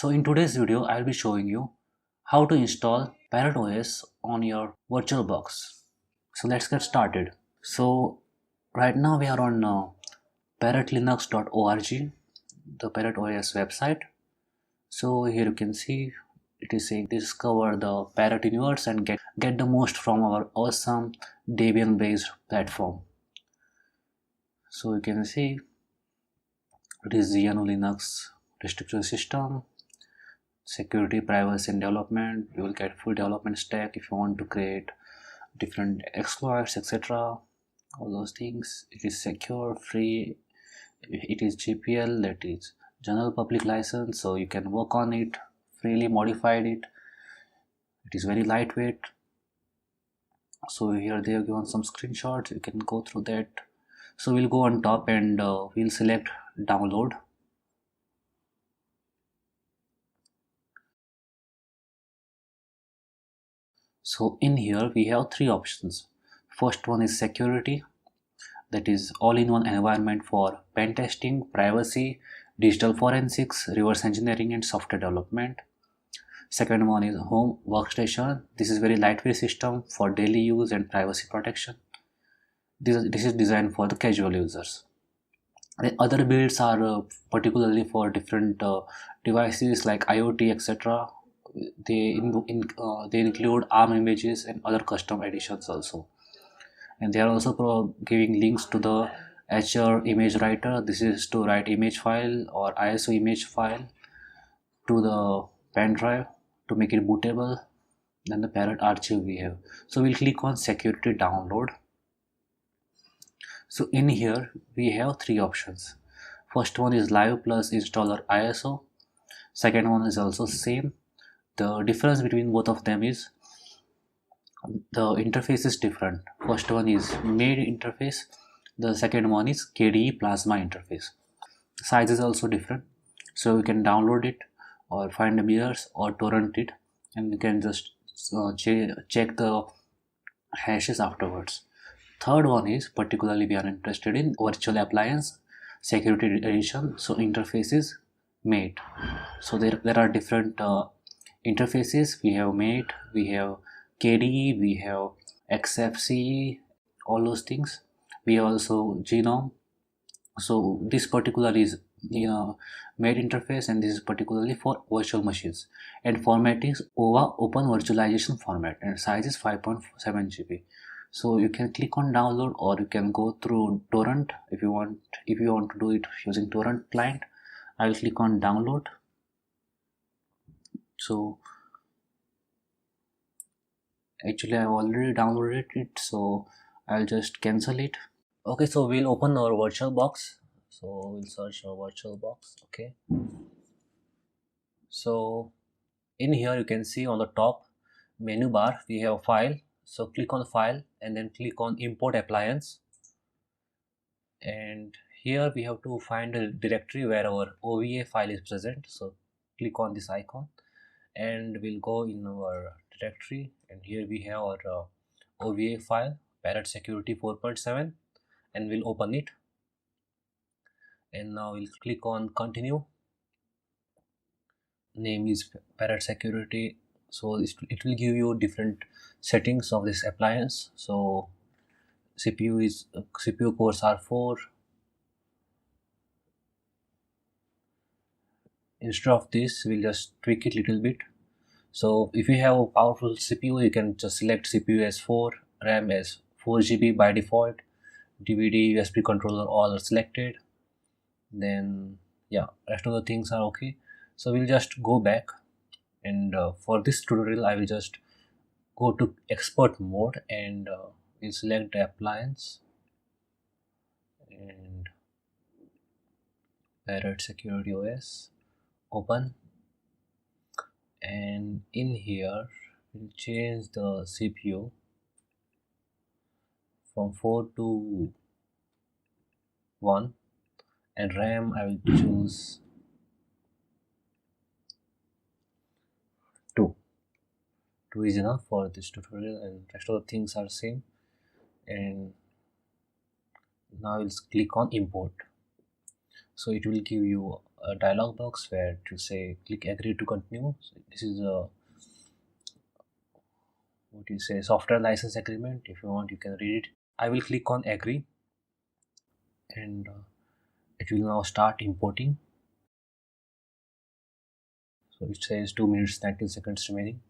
So in today's video, I'll be showing you how to install Parrot OS on your VirtualBox. So let's get started. So right now we are on parrotlinux.org, the Parrot OS website. So here you can see it is saying discover the Parrot universe and get the most from our awesome Debian-based platform. So you can see it is GNU Linux distribution system, security, privacy and development. You will get full development stack if you want to create different exploits, etc. All those things. It is secure, free. It is GPL, that is general public license, so you can work on it freely, modified it. It is very lightweight. So here they have given some screenshots, you can go through that. So we'll go on top and we'll select download. So in here we have three options. First one is security, that is all-in-one environment for pen testing, privacy, digital forensics, reverse engineering and software development. Second one is home workstation. This is very lightweight system for daily use and privacy protection. This is designed for the casual users. The other builds are particularly for different devices like IoT, etc. They include ARM images and other custom editions also. And they are also giving links to the HR image writer. This is to write image file or ISO image file to the pen drive to make it bootable. Then the Parrot archive we have. So we'll click on security download. So in here we have three options. First one is live plus installer ISO. Second one is also same. The difference between both of them is the interface is different. First one is made interface. The second one is KDE plasma interface. Size is also different. So you can download it or find the mirrors or torrent it, and you can just check the hashes afterwards. Third one is particularly we are interested in virtual appliance security edition. So interface is mate. So there are different interfaces. We have mate, we have KDE, we have XFCE, all those things. We have also genome. So this particular is made interface, and this is particularly for virtual machines, and format is OVA open virtualization format, and size is 5.7 GB. So you can click on download, or you can go through torrent if you want to do it using torrent client. I will click on download. So actually I've already downloaded it, so I'll just cancel it. Okay, so we'll open our VirtualBox. So we'll search our VirtualBox. Okay, so in here you can see on the top menu bar we have file. So click on file and then click on import appliance, and here we have to find a directory where our OVA file is present. So click on this icon and we'll go in our directory, and here we have our OVA file Parrot Security 4.7, and we'll open it. And now we'll click on continue. Name is Parrot Security. So it will give you different settings of this appliance. So CPU cores are 4. Instead of this, we'll just tweak it a little bit. So if you have a powerful CPU, you can just select CPU as 4, RAM as 4 GB by default, DVD, USB controller all are selected. Then yeah, rest of the things are okay. So we'll just go back, and for this tutorial I will just go to expert mode, and we'll select the appliance and Parrot Security OS, open, and in here we'll change the CPU from 4 to 1, and RAM I will choose 2. 2 is enough for this tutorial, and rest of the things are same. And now we'll click on import. So it will give you a dialog box where to say click agree to continue. So this is a what you say software license agreement. If you want, you can read it. I will click on agree, and it will now start importing. So it says 2 minutes 19 seconds remaining.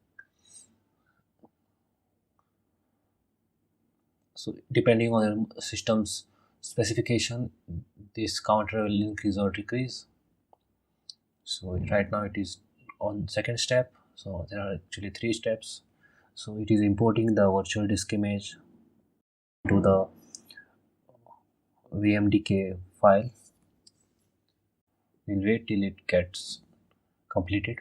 So depending on your system's specification, this counter will increase or decrease. So right now it is on second step. So there are actually 3 steps. So it is importing the virtual disk image to the vmdk file. We'll wait till it gets completed.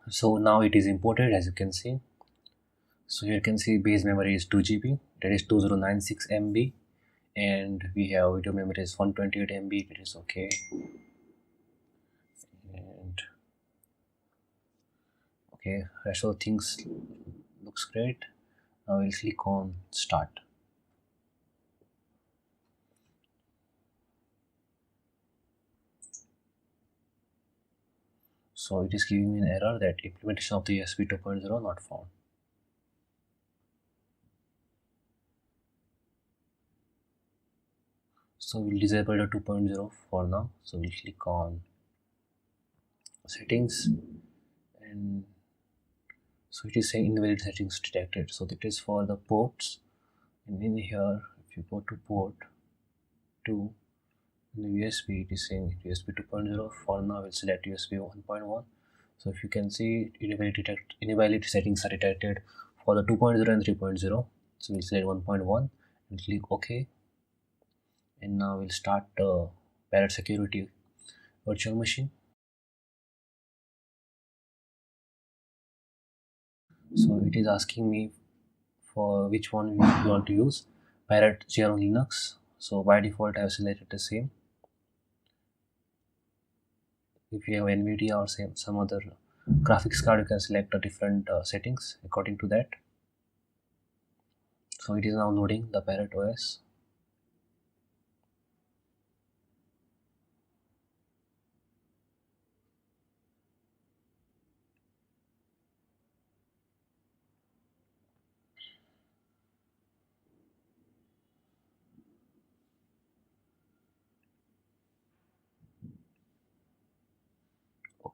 So now it is imported, as you can see. So here you can see base memory is 2 GB, that is 2096 MB, and we have video memory is 128 MB. That is okay. And okay, rest of the things looks great. Now we'll click on start. So it is giving me an error that implementation of the USB 2.0 not found. So we'll disable the 2.0 for now. So we'll click on settings, and so it is saying invalid settings detected. So that is for the ports, and in here if you go to port 2 in the USB, it is saying USB 2.0. For now we'll select USB 1.1. So if you can see, invalid settings are detected for the 2.0 and 3.0. So we'll select 1.1 and click OK. And now we'll start the Parrot Security virtual machine. So it is asking me for which one you want to use. Parrot Zero Linux. So by default I have selected the same. If you have NVIDIA or some other graphics card, you can select a different settings according to that. So it is now loading the Parrot OS.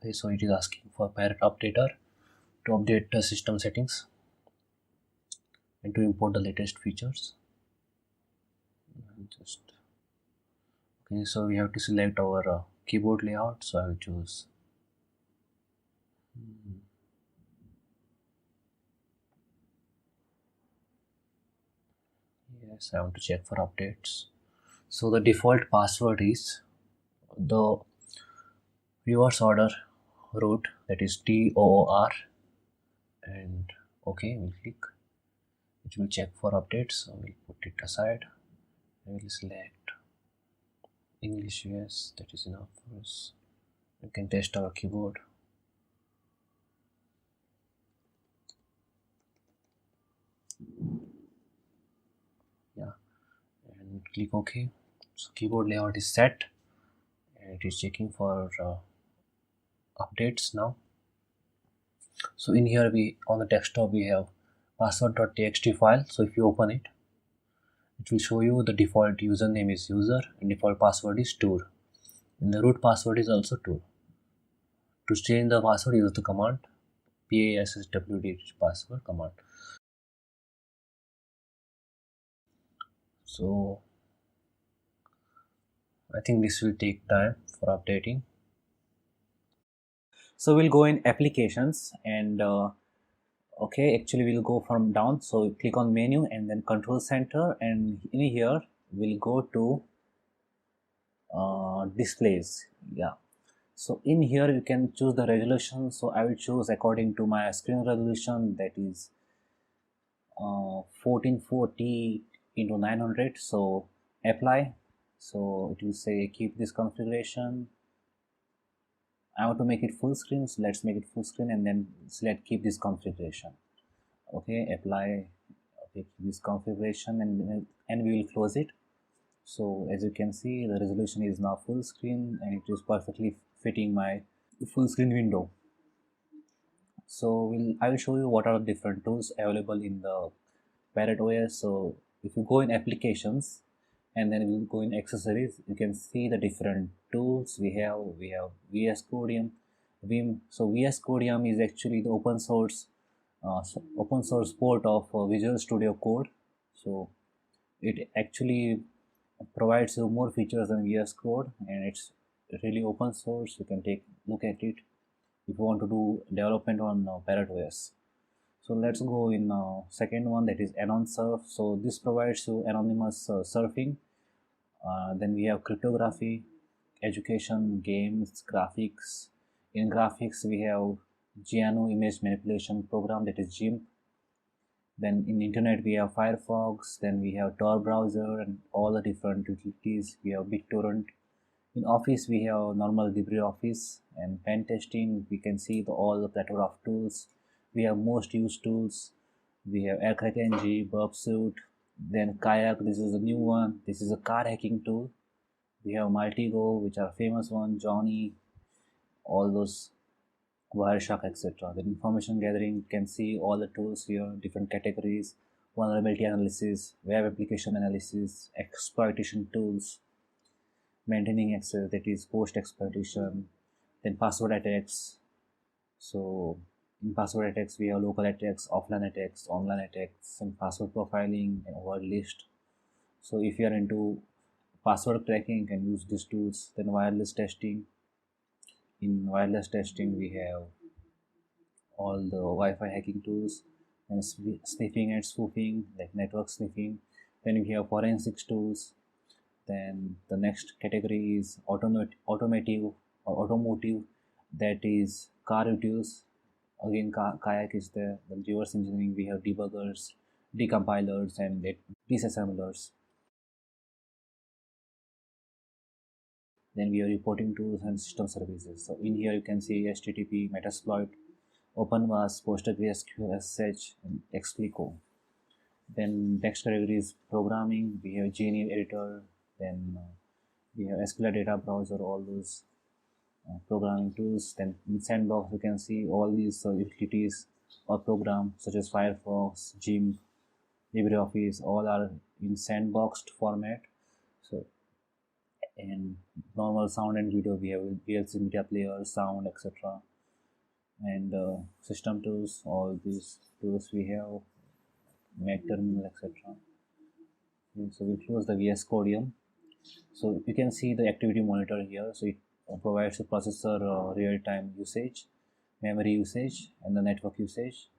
Okay, so it is asking for Parrot Updater to update the system settings and to import the latest features. Okay, so we have to select our keyboard layout. So I will choose yes, I want to check for updates. So the default password is the viewers order root, that is TOOR, and okay, we'll click. It will check for updates, so we'll put it aside. I will select English US, that is enough for us. We can test our keyboard. Yeah, and click OK. So keyboard layout is set, and it is checking for updates now. So in here we on the desktop we have password.txt file. So if you open it, it will show you the default username is user and default password is tour, and the root password is also tour. To change the password, use the command passwd password command. So I think this will take time for updating. So we'll go in applications, and okay, actually we'll go from down. So click on menu and then control center, and in here we'll go to displays. Yeah, so in here you can choose the resolution. So I will choose according to my screen resolution, that is 1440 into 900. So apply. So it will say keep this configuration. I want to make it full screen, so let's make it full screen and then select keep this configuration. Okay, apply. Okay, keep this configuration, and we will close it. So as you can see, the resolution is now full screen and it is perfectly fitting my full screen window. So I will show you what are the different tools available in the Parrot OS. So if you go in applications and then we'll go in accessories, you can see the different tools we have. We have VS Codium, Vim. So VS Codium is actually the open source port of Visual Studio Code. So it actually provides you more features than VS Code, and it's really open source. You can take look at it if you want to do development on Parrot OS. So let's go in second one, that is Anon Surf. So this provides you anonymous surfing. Then we have cryptography, education, games, graphics. In graphics we have GNU image manipulation program, that is GIMP. Then in internet we have Firefox, then we have Tor browser and all the different utilities. We have BitTorrent. In Office we have normal LibreOffice, and pen testing we can see all the plethora of tools. We have most used tools. We have Aircrack NG, Burpsuit, then Kayak. This is a new one. This is a car hacking tool. We have Multigo, which are famous one, Johnny, all those Wireshark, etc. Then information gathering, you can see all the tools here, different categories, vulnerability analysis, web application analysis, exploitation tools, maintaining access, that is post exploitation, then password attacks. So in password attacks we have local attacks, offline attacks, online attacks, and password profiling and word list. So if you are into password cracking, you can use these tools. Then wireless testing. In wireless testing we have all the Wi-Fi hacking tools and sniffing and spoofing, like network sniffing. Then we have forensics tools. Then the next category is automotive, that is car tools. Again, Kayak is there. Then reverse engineering, we have debuggers, decompilers, and disassemblers. Then we have reporting tools and system services. So in here you can see HTTP, Metasploit, OpenVAS, PostgreSQL, SSH, and Explico. Then next category is programming. We have GNU editor. Then we have SQL data browser, all those programming tools. Then in Sandbox you can see all these utilities or programs such as Firefox, GIMP, LibreOffice, all are in sandboxed format. So in normal sound and video we have VLC media player, sound, etc. And system tools, all these tools we have, Mac terminal, etc. Okay, so we close the VS Codium. So you can see the activity monitor here. So it provides the processor real-time usage, memory usage, and the network usage.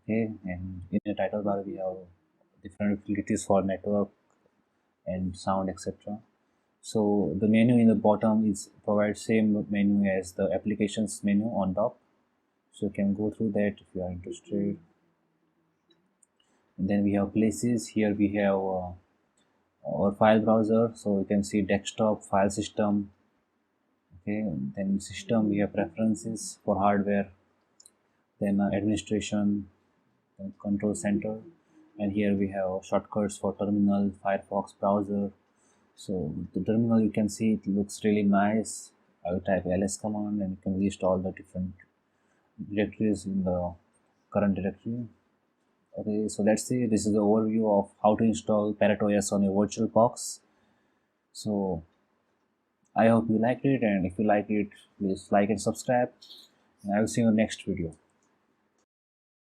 Okay, and in the title bar we have different utilities for network and sound, etc. So the menu in the bottom is provides same menu as the applications menu on top. So you can go through that if you are interested. And then we have places. Here we have our file browser. So you can see desktop, file system. Okay, then system we have preferences for hardware. Then administration, then control center, and here we have shortcuts for terminal, Firefox browser. So the terminal, you can see it looks really nice. I will type ls command and you can list all the different directories in the current directory. Okay, so let's see, this is the overview of how to install Parrot OS on your VirtualBox. So I hope you liked it, and if you like it, please like and subscribe, and I will see you in the next video.